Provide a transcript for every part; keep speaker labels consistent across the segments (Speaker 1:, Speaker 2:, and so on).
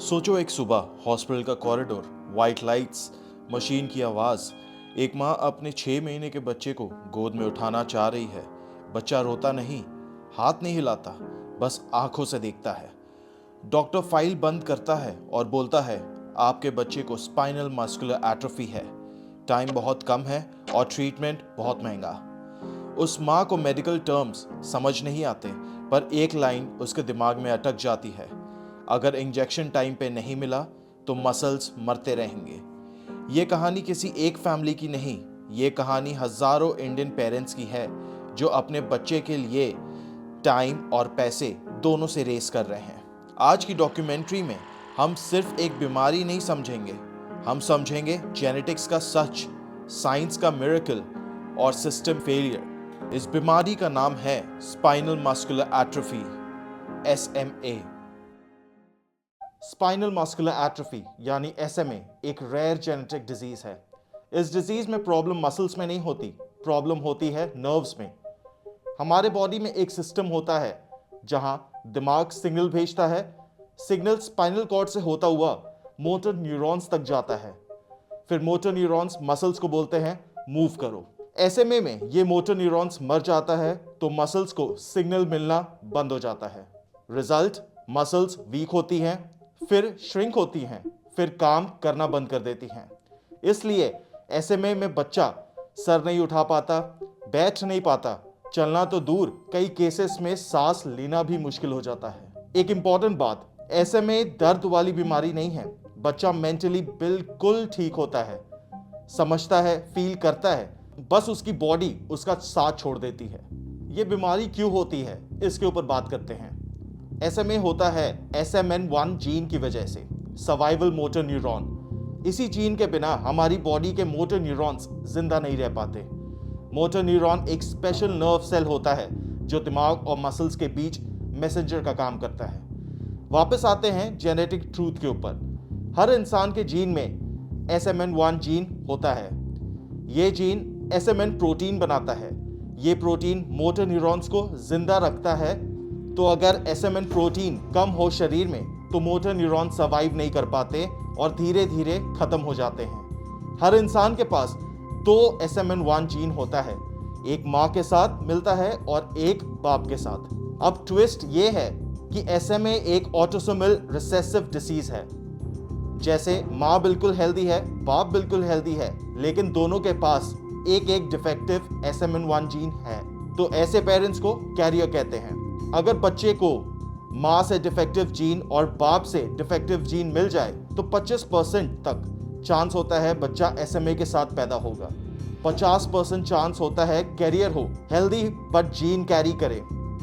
Speaker 1: सोचो एक सुबह हॉस्पिटल का कॉरिडोर, वाइट लाइट्स, मशीन की आवाज़। एक माँ अपने 6 महीने के बच्चे को गोद में उठाना चाह रही है। बच्चा रोता नहीं, हाथ नहीं हिलाता, बस आंखों से देखता है। डॉक्टर फाइल बंद करता है और बोलता है, आपके बच्चे को स्पाइनल मस्कुलर एट्रोफी है। टाइम बहुत कम है और ट्रीटमेंट बहुत महंगा। उस माँ को मेडिकल टर्म्स समझ नहीं आते, पर एक लाइन उसके दिमाग में अटक जाती है, अगर इंजेक्शन टाइम पे नहीं मिला तो मसल्स मरते रहेंगे। ये कहानी किसी एक फैमिली की नहीं, ये कहानी हजारों इंडियन पेरेंट्स की है जो अपने बच्चे के लिए टाइम और पैसे दोनों से रेस कर रहे हैं। आज की डॉक्यूमेंट्री में हम सिर्फ एक बीमारी नहीं समझेंगे, हम समझेंगे जेनेटिक्स का सच, साइंस का मिरेकल और सिस्टम फेलियर। इस बीमारी का नाम है spinal muscular atrophy, SMA। Spinal muscular atrophy यानी SMA एक रेयर जेनेटिक डिजीज है। इस डिजीज में प्रॉब्लम मसल्स में नहीं होती, प्रॉब्लम होती है नर्व्स में। हमारे बॉडी में एक सिस्टम होता है जहां दिमाग सिग्नल भेजता है, सिग्नल स्पाइनल कॉर्ड से होता हुआ मोटर न्यूरॉन्स तक जाता है, फिर मोटर न्यूरॉन्स मसल्स को बोलते हैं मूव करो। SMA में ये मोटर न्यूरॉन्स मर जाता है तो मसल्स को सिग्नल मिलना बंद हो जाता है। रिजल्ट, मसल्स वीक होती हैं, फिर श्रिंक होती हैं, फिर काम करना बंद कर देती हैं। इसलिए SMA में बच्चा सर नहीं उठा पाता, बैठ नहीं पाता, चलना तो दूर, कई केसेस में सांस लेना भी मुश्किल हो जाता है। एक इंपॉर्टेंट बात, SMA दर्द वाली बीमारी नहीं है। बच्चा मेंटली बिल्कुल ठीक होता है, समझता है, फील करता है, बस उसकी बॉडी उसका साथ छोड़ देती है। ये बीमारी क्यों होती है, इसके ऊपर बात करते हैं। SMA होता है SMN1 जीन की वजह से, सर्वाइवल मोटर न्यूरॉन। इसी जीन के बिना हमारी बॉडी के मोटर न्यूरॉन्स जिंदा नहीं रह पाते। मोटर न्यूरॉन एक स्पेशल नर्व सेल होता है जो दिमाग और मसल्स के बीच मैसेंजर का काम करता है। वापस आते हैं जेनेटिक ट्रूथ के ऊपर। हर इंसान के जीन में SMN1 जीन होता है। ये जीन SMN प्रोटीन बनाता है। ये प्रोटीन मोटर न्यूरॉन्स को जिंदा रखता है। तो अगर SMN प्रोटीन कम हो शरीर में तो मोटर न्यूरॉन सर्वाइव नहीं कर पाते और धीरे धीरे खत्म हो जाते हैं। हर इंसान के पास 2 SMN1 जीन होता है, एक माँ के साथ मिलता है और एक बाप के साथ। अब ट्विस्ट ये है कि SMA एक ऑटोसोमल रिसेसिव डिसीज है। जैसे माँ बिल्कुल हेल्दी है, बाप बिल्कुल हेल्दी है, लेकिन दोनों के पास एक एक डिफेक्टिव SMN1 जीन है, तो ऐसे पेरेंट्स को कैरियर कहते हैं। अगर बच्चे को माँ से डिफेक्टिव जीन और बाप से डिफेक्टिव जीन मिल जाए तो 25% तक चांस होता है बच्चा SMA के साथ पैदा होगा। 50% चांस होता है कैरियर हो, हेल्दी बट जीन कैरी करे।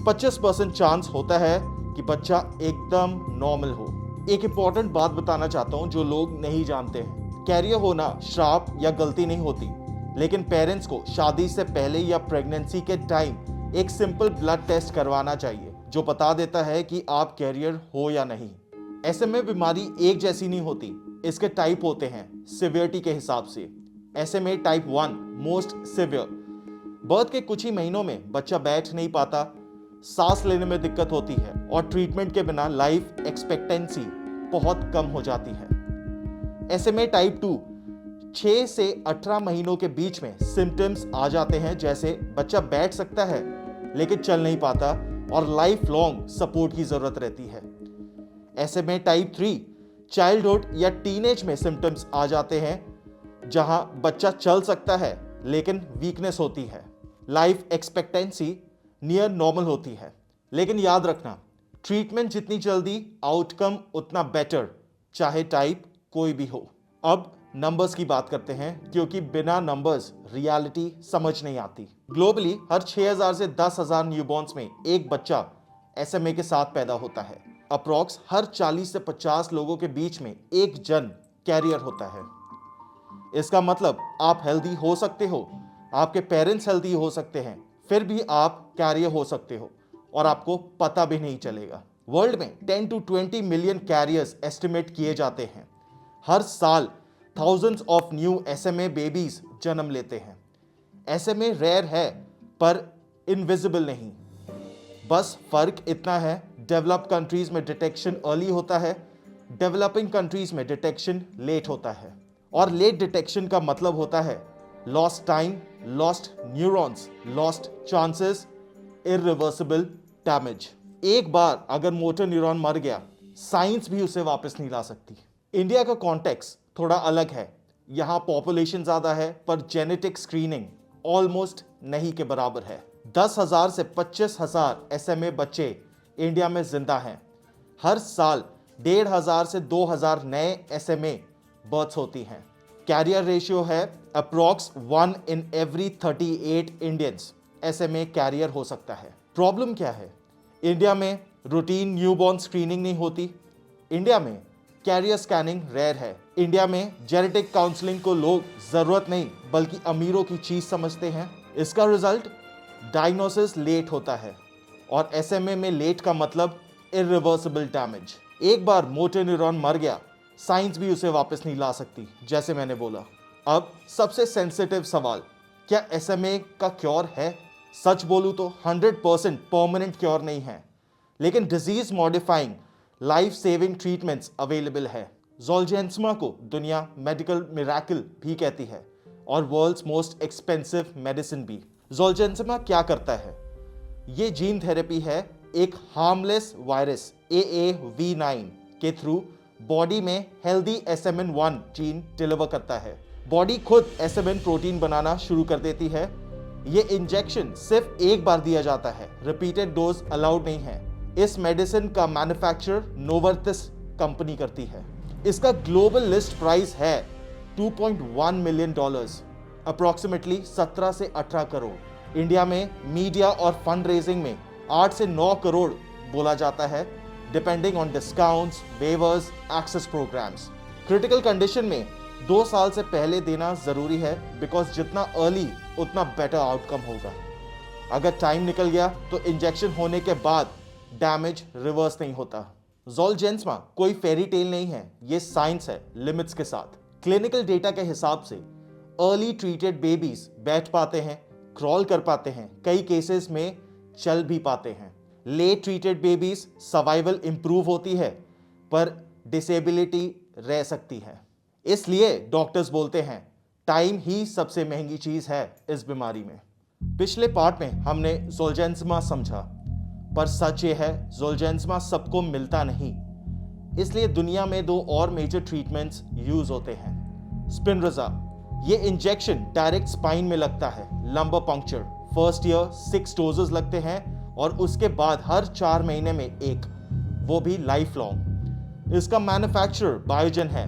Speaker 1: 25% चांस होता है कि बच्चा एकदम नॉर्मल हो। एक इंपॉर्टेंट बात बताना चाहता हूँ जो लोग नहीं जानते हैं, कैरियर होना श्राप या गलती नहीं होती, लेकिन पेरेंट्स को शादी से पहले या प्रेगनेंसी के टाइम एक सिंपल ब्लड टेस्ट करवाना चाहिए जो बता देता है कि आप कैरियर हो या नहीं। SMA बीमारी एक जैसी नहीं होती, इसके टाइप होते हैं सिवियरिटी के हिसाब से। SMA type 1 most severe. Birth के कुछ ही महीनों में बच्चा बैठ नहीं पाता, सांस लेने में दिक्कत होती है और ट्रीटमेंट के बिना लाइफ एक्सपेक्टेंसी बहुत कम हो जाती है। SMA टाइप 2 6 से 18 महीनों के बीच में सिम्टम्स आ जाते हैं, जैसे बच्चा बैठ सकता है लेकिन चल नहीं पाता और लाइफ लॉन्ग सपोर्ट की जरूरत रहती है। SMA टाइप 3 चाइल्डहुड या टीनेज में सिम्टम्स आ जाते हैं जहां बच्चा चल सकता है लेकिन वीकनेस होती है, लाइफ एक्सपेक्टेंसी नियर नॉर्मल होती है। लेकिन याद रखना, ट्रीटमेंट जितनी जल्दी, आउटकम उतना बेटर, चाहे टाइप कोई भी हो। अब नंबर्स की बात करते हैं, क्योंकि बिना नंबर्स रियलिटी समझ नहीं आती। ग्लोबली हर 6000 से 10,000 न्यूबॉर्न्स में एक बच्चा SMA के साथ पैदा होता है। अप्रॉक्स हर 40 से 50 लोगों के बीच में एक जन कैरियर होता है। इसका मतलब आप हेल्दी हो सकते हो, आपके पेरेंट्स हेल्दी हो सकते हैं, फिर भी आप कैरियर हो सकते हो और आपको पता भी नहीं चलेगा। वर्ल्ड में 10 to 20 मिलियन कैरियर्स एस्टिमेट किए जाते हैं। हर साल thousands of new SMA babies जन्म लेते हैं। SMA रेयर है पर इनविजिबल नहीं। बस फर्क इतना है, डेवलप्ड कंट्रीज में डिटेक्शन अर्ली होता है, डेवलपिंग कंट्रीज में डिटेक्शन लेट होता है, और लेट डिटेक्शन का मतलब होता है lost time, lost neurons, lost chances, irreversible damage. एक बार अगर मोटर न्यूरॉन मर गया, साइंस भी उसे वापस नहीं ला सकती। इंडिया का कॉन्टेक्स्ट थोड़ा अलग है। यहाँ पॉपुलेशन ज्यादा है पर जेनेटिक स्क्रीनिंग ऑलमोस्ट नहीं के बराबर है। 10,000 से 25,000 SMA बच्चे इंडिया में जिंदा हैं। हर साल 1,500 से 2,000 नए SMA बर्थ्स होती हैं। कैरियर रेशियो है approx 1 in every 38 Indians SMA carrier हो सकता है। प्रॉब्लम क्या है? इंडिया में रूटीन न्यूबॉर्न स्क्रीनिंग नहीं होती। इंडिया में कैरियर स्कैनिंग रेयर है। इंडिया में जेनेटिक काउंसलिंग को लोग जरूरत नहीं बल्कि अमीरों की चीज समझते हैं। इसका रिजल्ट डायग्नोसिस लेट होता है, और SMA में लेट का मतलब इरिवर्सिबल डैमेज। एक बार मोटर न्यूरॉन मर गया, साइंस भी उसे वापस नहीं ला सकती, जैसे मैंने बोला। अब सबसे सेंसिटिव सवाल, क्या SMA का क्योर है? सच बोलूं तो 100% परमानेंट क्योर नहीं है, लेकिन disease modifying life saving treatments available है। ज़ोलजेंस्मा को दुनिया मेडिकल मिरेकल भी कहती है, और वर्ल्ड्स मोस्ट एक्सपेंसिव मेडिसिन भी। ज़ोलजेंस्मा क्या करता है? ये जीन थेरेपी है एक हार्मलेस वायरस AAV9 के थ्रू बॉडी में हेल्दी SMN1 जीन डिलीवर करता है। बॉडी खुद SMN प्रोटीन बनाना शुरू कर देती है। ये इंजेक्शन सिर्फ एक बार दिया जाता है, रिपीटेड डोज अलाउड नहीं है। इस मेडिसिन का मैन्युफैक्चर नोवर्टिस कंपनी करती है। इसका ग्लोबल लिस्ट प्राइस है $2.1 मिलियन, अप्रोक्सीमेटली 17 से 18 करोड़। इंडिया में मीडिया और फंड रेजिंग में 8 से 9 करोड़ बोला जाता है, depending on discounts, waivers, access programs. Critical condition में 2 साल से पहले देना जरूरी है, बिकॉज जितना अर्ली उतना बेटर आउटकम होगा। अगर टाइम निकल गया तो इंजेक्शन होने के बाद डैमेज रिवर्स नहीं होता। ज़ोलजेंस्मा कोई फेरी टेल नहीं है, ये साइंस है लिमिट्स के साथ। क्लिनिकल डेटा के हिसाब से अर्ली ट्रीटेड बेबीज बैठ पाते हैं, क्रॉल कर पाते हैं, कई केसेस में चल भी पाते हैं। Late treated babies survival improve होती है पर डिसेबिलिटी रह सकती है। इसलिए डॉक्टर्स बोलते हैं टाइम ही सबसे महंगी चीज है इस बीमारी में। पिछले पार्ट में हमने ज़ोलजेंस्मा समझा, पर सच ये है ज़ोलजेंस्मा सबको मिलता नहीं। इसलिए दुनिया में 2 और मेजर ट्रीटमेंट्स यूज होते हैं। स्पिनरज़ा, ये इंजेक्शन डायरेक्ट स्पाइन में लगता है, lumbar puncture. First year 6 doses लगते हैं और उसके बाद हर 4 महीने में 1, वो भी लाइफ लॉन्ग। इसका मैन्युफैक्चरर बायोजेन है।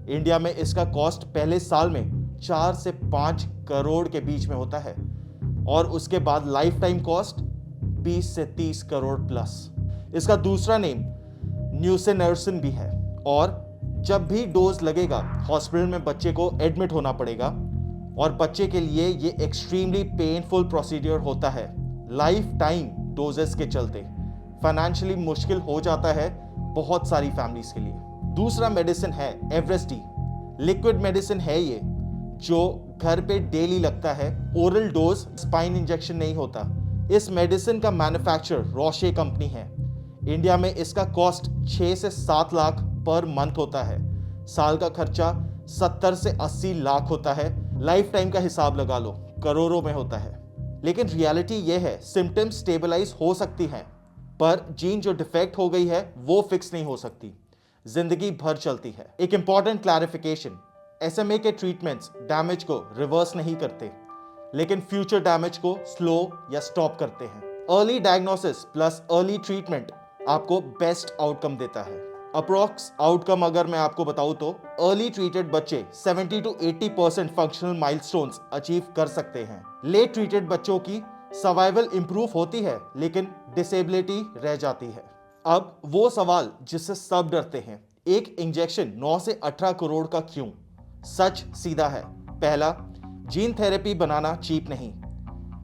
Speaker 1: इंडिया में इसका कॉस्ट पहले साल में 4 से 5 करोड़ के बीच में होता है, और उसके बाद लाइफ टाइम कॉस्ट 20 से 30 करोड़ प्लस। इसका दूसरा नेम न्यूसिनर्सिन भी है, और जब भी डोज लगेगा हॉस्पिटल में बच्चे को एडमिट होना पड़ेगा, और बच्चे के लिए ये एक्सट्रीमली पेनफुल प्रोसीजर होता है। लाइफ टाइम डोजेस के चलते फाइनेंशियली मुश्किल हो जाता है बहुत सारी फैमिलीज के लिए। दूसरा मेडिसिन है एवरेस्टी। लिक्विड मेडिसिन है ये, जो घर पे डेली लगता है। ओरल डोज, स्पाइन इंजेक्शन नहीं होता। इस मेडिसिन का मैन्युफैक्चर रोशे कंपनी है। इंडिया में इसका कॉस्ट 6 से 7 लाख पर मंथ होता है। साल का खर्चा 70 से 80 लाख होता है। लाइफ टाइम का हिसाब लगा लो, करोड़ों में होता है। लेकिन रियलिटी यह है सिम्टम्स स्टेबलाइज हो सकती हैं, पर जीन जो डिफेक्ट हो गई है वो फिक्स नहीं हो सकती, जिंदगी भर चलती है। एक इंपॉर्टेंट क्लैरिफिकेशन, SMA के ट्रीटमेंट्स डैमेज को रिवर्स नहीं करते, लेकिन फ्यूचर डैमेज को स्लो या स्टॉप करते हैं। Early diagnosis plus early treatment आपको बेस्ट आउटकम देता है। अप्रॉक्स आउटकम अगर मैं आपको बताऊं तो अर्ली ट्रीटेड बच्चे 70 to 80% फंक्शनल माइलस्टोन्स अचीव कर सकते हैं। लेट ट्रीटेड बच्चों की सर्वाइवल इंप्रूव होती है, लेकिन डिसेबिलिटी रह जाती है। अब वो सवाल जिससे सब डरते हैं, एक इंजेक्शन 9 से 18 करोड़ का क्यों? सच सीधा है। पहला, जीन थेरेपी बनाना चीप नहीं।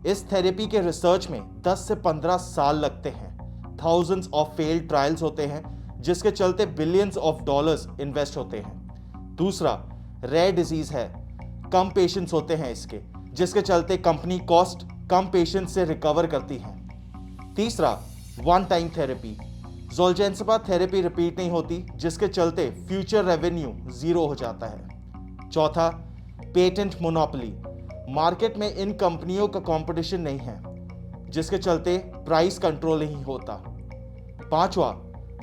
Speaker 1: इस थेरेपी के रिसर्च में 10 से 15 साल लगते हैं। थाउजेंड्स ऑफ फेल्ड ट्रायल्स होते हैं, जिसके चलते बिलियंस ऑफ डॉलर्स इन्वेस्ट होते हैं। दूसरा, रेयर डिजीज है, कम पेशेंट्स होते हैं इसके, जिसके चलते कंपनी कॉस्ट कम पेशेंट्स से रिकवर करती है। तीसरा, one time therapy, Zolgensma therapy repeat नहीं होती, जिसके चलते फ्यूचर रेवेन्यू जीरो हो जाता है। चौथा, पेटेंट मोनोपोली। मार्केट में इन कंपनियों का कंपटीशन नहीं है, जिसके चलते प्राइस कंट्रोल नहीं होता। पांचवा,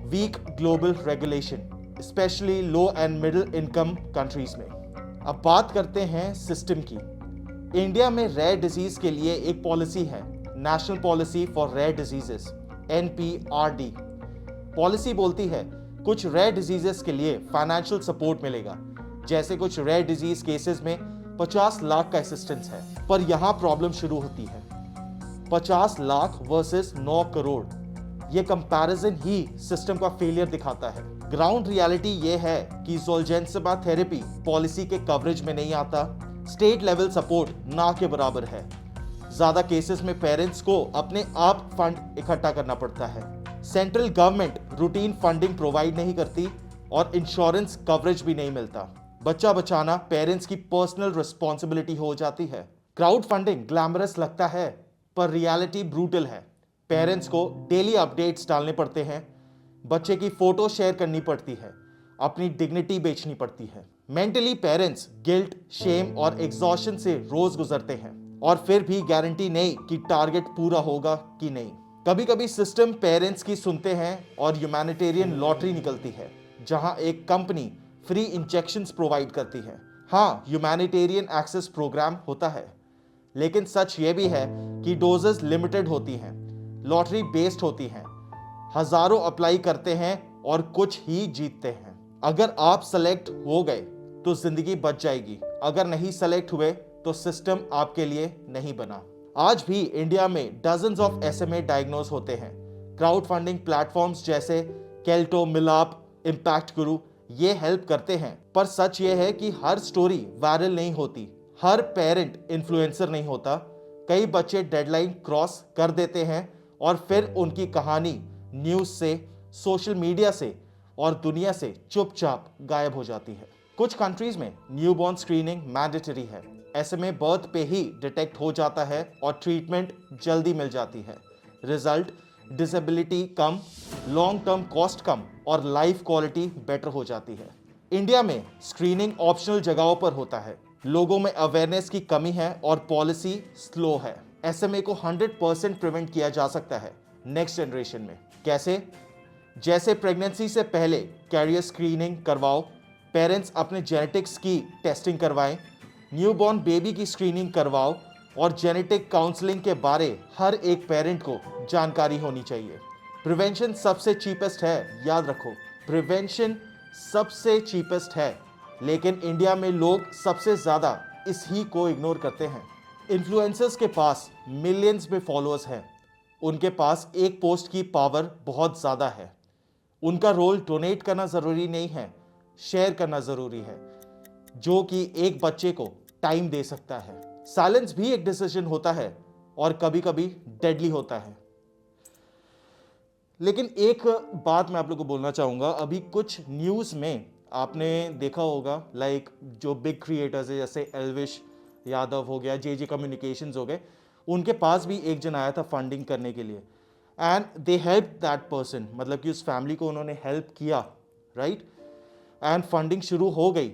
Speaker 1: weak global regulation, specially low and middle income countries में। अब बात करते हैं सिस्टम की। इंडिया में रेयर डिजीज के लिए एक पॉलिसी है, national policy for rare diseases, NPRD। Policy बोलती है कुछ रेयर डिजीजेस के लिए फाइनेंशियल सपोर्ट मिलेगा, जैसे कुछ रेयर डिजीज केसेस में 50 लाख का असिस्टेंस है। पर यहां प्रॉब्लम शुरू होती है, 50 लाख वर्सेस 9 करोड़। यह कंपैरिजन ही सिस्टम का फेलियर दिखाता है। ग्राउंड रियलिटी यह है कि ज़ोलजेंसमा थेरेपी पॉलिसी के कवरेज में नहीं आता, स्टेट लेवल सपोर्ट ना के बराबर है। ज्यादा केसेस में पेरेंट्स को अपने आप फंड इकट्ठा करना पड़ता है। Central government routine funding provide नहीं करती और इंश्योरेंस कवरेज भी नहीं मिलता। बच्चा बचाना पेरेंट्स की पर्सनल रिस्पॉन्सिबिलिटी हो जाती है। क्राउड फंडिंग ग्लैमरस लगता है, पर रियलिटी ब्रूटल है। पेरेंट्स को डेली अपडेट्स डालने पड़ते हैं, बच्चे की फोटो शेयर करनी पड़ती है, अपनी डिग्निटी बेचनी पड़ती है। मेंटली पेरेंट्स गिल्ट, शेम और एग्जॉशन से रोज गुजरते हैं, और फिर भी गारंटी नहीं कि टारगेट पूरा होगा कि नहीं। कभी कभी सिस्टम पेरेंट्स की सुनते हैं और ह्यूमैनिटेरियन लॉटरी निकलती है, जहां एक कंपनी फ्री इंजेक्शंस प्रोवाइड करती है। हाँ, ह्यूमैनिटेरियन एक्सेस प्रोग्राम होता है, लेकिन सच ये भी है कि डोजेस लिमिटेड होती हैं, लॉटरी बेस्ड होती हैं, हजारों अप्लाई करते हैं और कुछ ही जीतते हैं। अगर आप सेलेक्ट हो गए तो जिंदगी बच जाएगी, अगर नहीं सेलेक्ट हुए तो सिस्टम आपके लिए नहीं बना। आज भी इंडिया में डजन्स ऑफ SMA डायग्नोज होते हैं। क्राउड फंडिंग प्लेटफॉर्म्स जैसे केल्टो, मिलाप, इम्पैक्ट गुरु ये हेल्प करते हैं, पर सच ये है कि हर स्टोरी वायरल नहीं होती, हर पेरेंट इन्फ्लुएंसर नहीं होता। कई बच्चे डेडलाइन क्रॉस कर देते हैं और फिर उनकी कहानी न्यूज से, सोशल मीडिया से और दुनिया से चुपचाप गायब हो जाती है। कुछ कंट्रीज में न्यूबॉर्न स्क्रीनिंग मैंडेटरी है। SMA बर्थ पे ही डिटेक्ट हो जाता है और ट्रीटमेंट जल्दी मिल जाती है। रिजल्ट, डिसेबिलिटी कम, लॉन्ग टर्म कॉस्ट कम और लाइफ क्वालिटी बेटर हो जाती है। इंडिया में स्क्रीनिंग ऑप्शनल जगहों पर होता है, लोगों में अवेयरनेस की कमी है और पॉलिसी स्लो है। SMA को 100% प्रिवेंट किया जा सकता है नेक्स्ट जनरेशन में। कैसे? जैसे प्रेगनेंसी से पहले कैरियर स्क्रीनिंग करवाओ, पेरेंट्स अपने जेनेटिक्स की टेस्टिंग करवाएं, न्यूबॉर्न बेबी की स्क्रीनिंग करवाओ और जेनेटिक काउंसलिंग के बारे हर एक पेरेंट को जानकारी होनी चाहिए। प्रिवेंशन सबसे चीपेस्ट है, याद रखो, प्रिवेंशन सबसे चीपेस्ट है, लेकिन इंडिया में लोग सबसे ज़्यादा इसी को इग्नोर करते हैं। इन्फ्लुएंसर्स के पास मिलियंस में फॉलोअर्स हैं, उनके पास एक पोस्ट की पावर बहुत ज़्यादा है। उनका रोल डोनेट करना ज़रूरी नहीं है, शेयर करना ज़रूरी है, जो कि एक बच्चे को टाइम दे सकता है। साइलेंस भी एक डिसीजन होता है और कभी कभी डेडली होता है। लेकिन एक बात मैं आप लोगों को बोलना चाहूँगा, अभी कुछ न्यूज़ में आपने देखा होगा, लाइक जो बिग क्रिएटर्स है जैसे एल्विश यादव हो गया, JJ कम्युनिकेशंस हो गए, उनके पास भी एक जन आया था फंडिंग करने के लिए, and they help that person, मतलब कि उस फैमिली को उन्होंने हेल्प किया, राइट, एंड फंडिंग शुरू हो गई,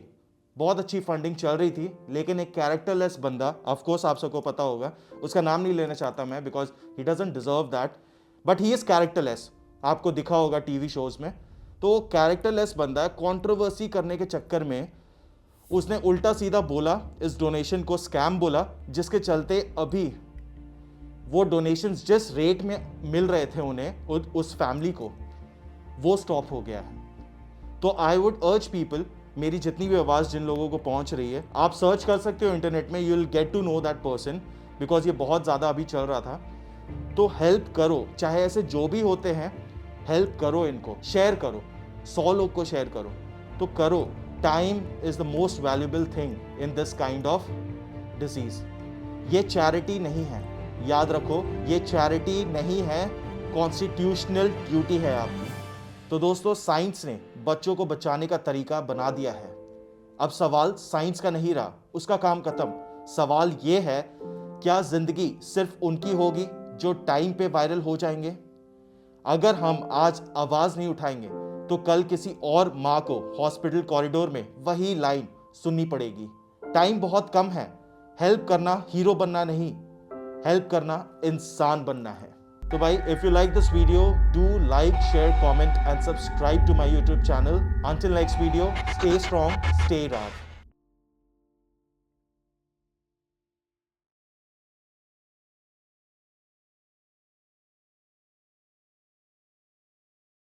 Speaker 1: बहुत अच्छी फंडिंग चल रही थी। लेकिन एक कैरेक्टरलेस बंदा, ऑफ कोर्स आप सबको पता होगा, उसका नाम नहीं लेना चाहता मैं because he doesn't deserve that, but he is characterless, आपको दिखा होगा टीवी शोज में। तो कैरेक्टरलेस बंदा कंट्रोवर्सी करने के चक्कर में उसने उल्टा सीधा बोला, इस डोनेशन को स्कैम बोला, जिसके चलते अभी वो डोनेशंस जिस रेट में मिल रहे थे उन्हें, उस फैमिली को, वो स्टॉप हो गया है। तो आई वुड अर्ज पीपल, मेरी जितनी भी आवाज़ जिन लोगों को पहुंच रही है, आप सर्च कर सकते हो इंटरनेट में, you will get to know that person, because ये बहुत ज़्यादा अभी चल रहा था। तो हेल्प करो, चाहे ऐसे जो भी होते हैं, हेल्प करो, इनको शेयर करो, 100 लोग को शेयर करो तो करो। Time is the most valuable thing in this kind of disease. ये चैरिटी नहीं है, याद रखो, ये चैरिटी नहीं है, कॉन्स्टिट्यूशनल ड्यूटी है आपकी। तो दोस्तों, साइंस ने बच्चों को बचाने का तरीका बना दिया है। अब सवाल साइंस का नहीं रहा, उसका काम खत्म। सवाल ये है, क्या जिंदगी सिर्फ उनकी होगी जो टाइम पे वायरल हो जाएंगे? अगर हम आज आवाज नहीं उठाएंगे तो कल किसी और माँ को हॉस्पिटल कॉरिडोर में वही लाइन सुननी पड़ेगी। टाइम बहुत कम है। हेल्प करना हीरो बनना नहीं, हेल्प करना इंसान बनना है। तो भाई, if you like this video, do like, share, comment and subscribe to my YouTube channel. Until next video, stay strong, stay राग।